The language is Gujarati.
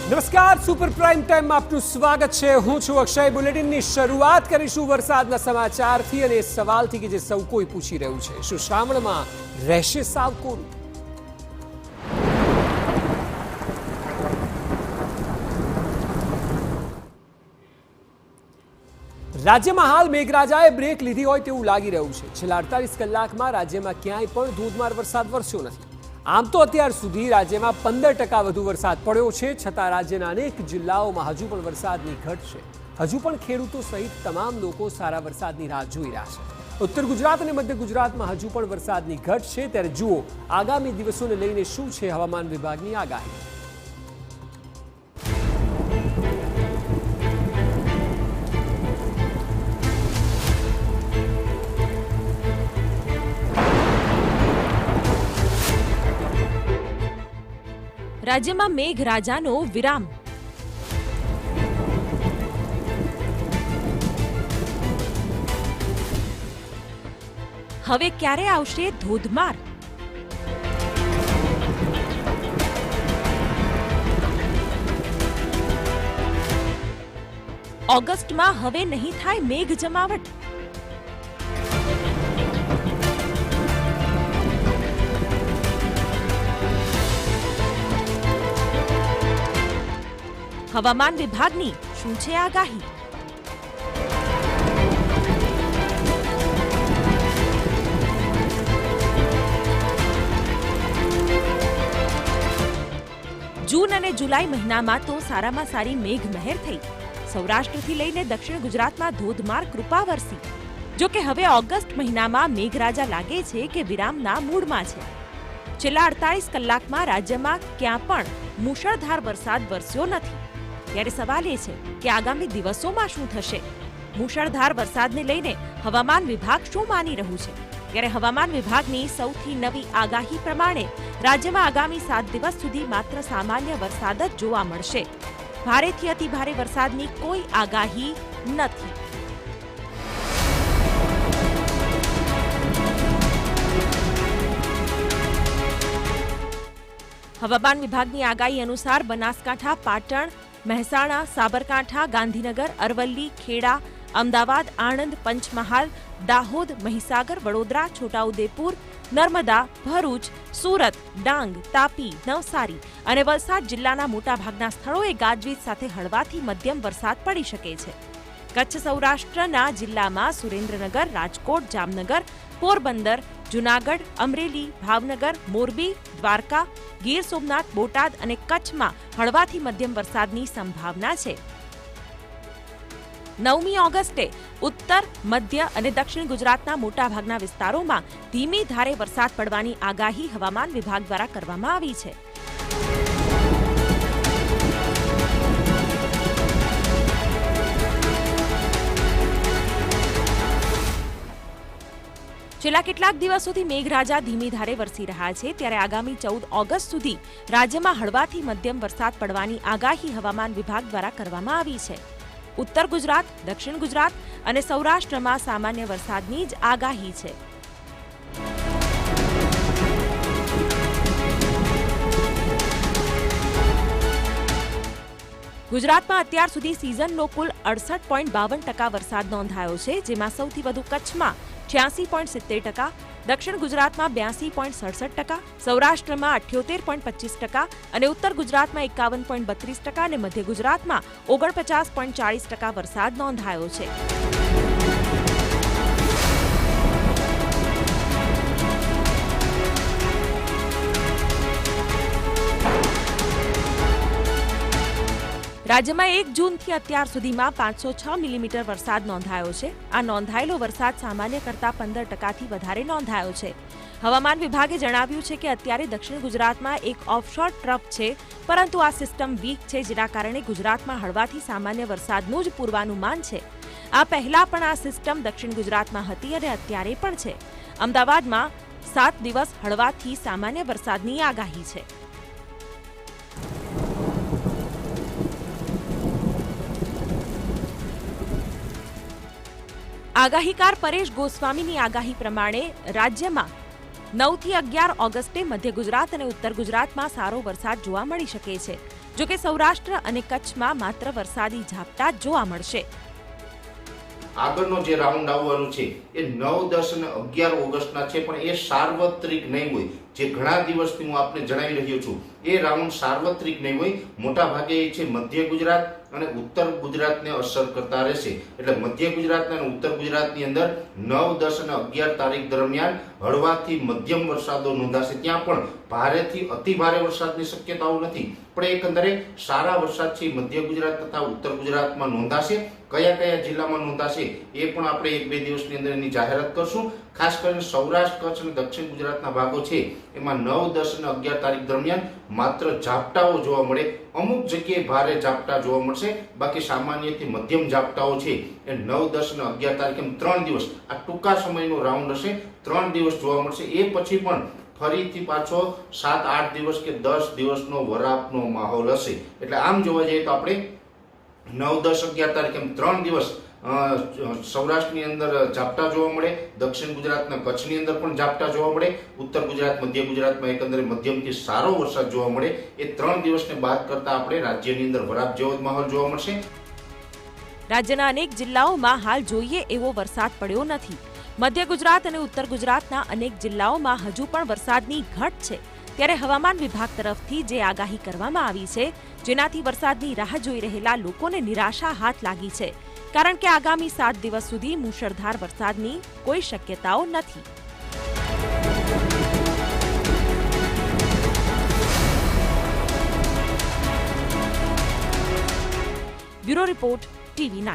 નમસ્કાર, સુપર પ્રાઇમ ટાઈમમાં આપનું સ્વાગત છે. હું છું અક્ષય. બુલેટિનની શરૂઆત કરીશું વરસાદના સમાચારથી અને એ સવાલથી કે જે સૌ કોઈ પૂછી રહ્યું છે, શું શ્રાવણમાં રહેશે સાવ કોરું? રાજ્યમાં હાલ મેઘરાજાએ બ્રેક લીધી હોય તેવું લાગી રહ્યું છે. છેલ્લા 48 કલાકમાં રાજ્યમાં ક્યાંય પણ ધોધમાર વરસાદ વરસ્યો નથી. આમ તો અત્યાર સુધી રાજ્યમાં 15% વધુ વરસાદ પડ્યો છે, છતાં રાજ્યના અનેક જિલ્લાઓમાં હજુ પણ વરસાદની ઘટ છે. હજુ પણ ખેડૂતો સહિત તમામ લોકો સારા વરસાદની રાહ જોઈ રહ્યા છે. ઉત્તર ગુજરાત અને મધ્ય ગુજરાતમાં હજુ પણ વરસાદની ઘટ છે. ત્યારે જુઓ આગામી દિવસોને લઈને શું છે હવામાન વિભાગની આગાહી. રાજ્યમાં મેઘરાજાનો વિરામ. હવે ક્યારે આવશે ધોધમાર? ઓગસ્ટમાં હવે નહીં થાય મેઘ જમાવટ. હવામાન વિભાગની શું છે આગાહી? જૂન અને જુલાઈ મહિનામાં તો સારામાં સારી મેઘમહેર થઈ. સૌરાષ્ટ્રથી લઈને દક્ષિણ ગુજરાતમાં ધોધમાર કૃપા વરસી. જો કે હવે ઓગસ્ટ મહિનામાં મેઘરાજા લાગે છે કે વિરામના મૂડમાં છે. છેલ્લા 48 કલાકમાં રાજ્યમાં ક્યાં પણ મુશળધાર વરસાદ વરસ્યો નથી. ત્યારે સવાલ એ છે કે આગામી દિવસોમાં શું થશે? મુશળધાર વરસાદને લઈને હવામાન વિભાગ શું માની રહ્યું છે? ત્યારે હવામાન વિભાગની સૌથી નવી આગાહી પ્રમાણે રાજ્યમાં આગામી 7 દિવસ સુધી માત્ર સામાન્ય વરસાદ જ જોવા મળશે. ભારેથી અતિભારે વરસાદની કોઈ આગાહી નથી. હવામાન વિભાગની આગાહી અનુસાર બનાસકાંઠા, પાટણ, મહેસાણા, સાબરકાંઠા, ગાંધીનગર, અરવલ્લી, ખેડા, અમદાવાદ, આણંદ, પંચમહાલ, દાહોદ, મહીસાગર, વડોદરા, છોટાઉદેપુર, નર્મદા, ભરૂચ, સુરત, ડાંગ, તાપી, નવસારી અને વલસાડ જિલ્લાના મોટાભાગના સ્થળોએ ગાજવીજ સાથે હળવાથી મધ્યમ વરસાદ પડી શકે છે. કચ્છ સૌરાષ્ટ્રના જિલ્લામાં સુરેન્દ્રનગર, રાજકોટ, જામનગર, પોરબંદર, જૂનાગઢ, અમરેલી, ભાવનગર, મોરબી, દ્વારકા, ગીર સોમનાથ, બોટાદ અને કચ્છમાં હળવાથી મધ્યમ વરસાદની સંભાવના છે. 9મી ઓગસ્ટે ઉત્તર, મધ્ય અને દક્ષિણ ગુજરાતના મોટાભાગના વિસ્તારોમાં ધીમી ધારે વરસાદ પડવાની આગાહી હવામાન વિભાગ દ્વારા કરવામાં આવી છે. છેલ્લા કેટલાક દિવસોથી મેઘરાજા ધીમી ધારે વરસી રહ્યા છે. ત્યારે આગામી 14 ઓગસ્ટ સુધી રાજ્યમાં હળવાથી મધ્યમ વરસાદ પડવાની આગાહી હવામાન વિભાગ દ્વારા કરવામાં આવી છે. ઉત્તર ગુજરાત, દક્ષિણ ગુજરાત અને સૌરાષ્ટ્રમાં સામાન્ય વરસાદની જ આગાહી છે. ગુજરાતમાં અત્યાર સુધી સિઝનનો કુલ 68.52% વરસાદ નોંધાયો છે, જેમાં સૌથી વધુ કચ્છમાં 86.70%, દક્ષિણ ગુજરાતમાં 82.67%, સૌરાષ્ટ્રમાં 78.25% અને ઉત્તર ગુજરાતમાં 51.32% અને મધ્ય ગુજરાતમાં 49.40% વરસાદ નોંધાયો છે. રાજ્યમાં 1 જૂનથી અત્યાર સુધીમાં 506 મિલીમીટર વરસાદ નોંધાયો છે. આ નોંધાયેલો વરસાદ સામાન્ય કરતાં 15%થી વધારે નોંધાયો છે. હવામાન વિભાગે જણાવ્યું છે કે અત્યારે દક્ષિણ ગુજરાતમાં એક ઓફશોર ટ્રફ છે, પરંતુ આ સિસ્ટમ વીક છે, જેના કારણે ગુજરાતમાં હળવાથી સામાન્ય વરસાદનું જ પૂર્વાનુમાન છે. આ પહેલા પણ આ સિસ્ટમ દક્ષિણ ગુજરાતમાં હતી અને અત્યારે પણ છે. અમદાવાદમાં 7 દિવસ હળવાથી સામાન્ય વરસાદની આગાહી છે. આગાહીકાર પરેશ ગોસ્વામીની આગાહી પ્રમાણે રાજ્યમાં 9 થી 11 ઓગસ્ટે મધ્ય ગુજરાત અને ઉત્તર ગુજરાતમાં સારો વરસાદ જોવા મળી શકે છે. જો કે સૌરાષ્ટ્ર અને કચ્છમાં માત્ર વરસાદી ઝાપટા જ જોવા મળશે. આગળનો જે રાઉન્ડ આવવાનું છે એ 9, 10 અને 11 ઓગસ્ટના છે, પણ એ સાર્વત્રિક નહીં હોય. જે ઘણા દિવસથી હું આપને જણાવી રહ્યો છું એ રાઉન્ડ સાર્વત્રિક નહીં હોય. મોટા ભાગે એ છે મધ્ય ગુજરાત અને ઉત્તર ગુજરાતને અસર કરતા રહેશે. એટલે મધ્ય ગુજરાત અને ઉત્તર ગુજરાતની અંદર 9, 10 અને 11 તારીખ દરમિયાન હળવાથી મધ્યમ વરસાદો નોંધાશે. ત્યાં પણ ભારેથી અતિ ભારે વરસાદની શક્યતાઓ નથી, પણ એકંદરે સારા વરસાદ છે મધ્ય ગુજરાત તથા ઉત્તર ગુજરાતમાં નોંધાશે. કયા કયા જિલ્લામાં નોંધાશે એ પણ આપણે 1-2 દિવસની અંદર એની જાહેરાત કરશું. ખાસ કરીને સૌરાષ્ટ્ર, કચ્છ અને દક્ષિણ ગુજરાતના ભાગો છે એમાં 9, 10 અને 11 તારીખ દરમિયાન માત્ર ઝાપટાઓ જોવા મળે. અમુક જગ્યાએ ભારે ઝાપટા જોવા મળશે, બાકી સામાન્યથી મધ્યમ ઝાપટાઓ છે એ 9, 10 અને 11 તારીખ એમ 3 દિવસ આ ટૂંકા સમયનો રાઉન્ડ હશે. 3 દિવસ જોવા મળશે. એ પછી પણ ફરીથી પાછો 7-8 દિવસ કે 10 દિવસનો વરાપનો માહોલ હશે. એટલે આમ જોવા જઈએ તો આપણે 9, 10, 11 તારીખ એમ 3 દિવસ સૌરાષ્ટ્રની અંદર ઝાપટા જોવા મળે. દક્ષિણ ગુજરાતના કચ્છની અંદર પણ ઝાપટા જોવા મળે. ઉત્તર ગુજરાત, મધ્ય ગુજરાતમાં એકંદરે મધ્યમથી સારો વરસાદ જોવા મળે. એ 3 દિવસને બાદ કરતા આપણે રાજ્યની અંદર વરાપ જેવો જ માહોલ જોવા મળશે. રાજ્યના અનેક જિલ્લાઓમાં હાલ જોઈએ એવો વરસાદ પડ્યો નથી. મધ્ય ગુજરાત અને ઉત્તર ગુજરાતના અનેક જિલ્લાઓમાં હજુ પણ વરસાદની ઘટ છે. ત્યારે હવામાન વિભાગ તરફથી જે આગાહી કરવામાં આવી છે, જેનાથી વરસાદની રાહ જોઈ રહેલા લોકોને નિરાશા હાથ લાગી છે. કારણ કે આગામી 7 દિવસ સુધી મુશળધાર વરસાદની કોઈ શક્યતાઓ નથી. Bureau report, TV9.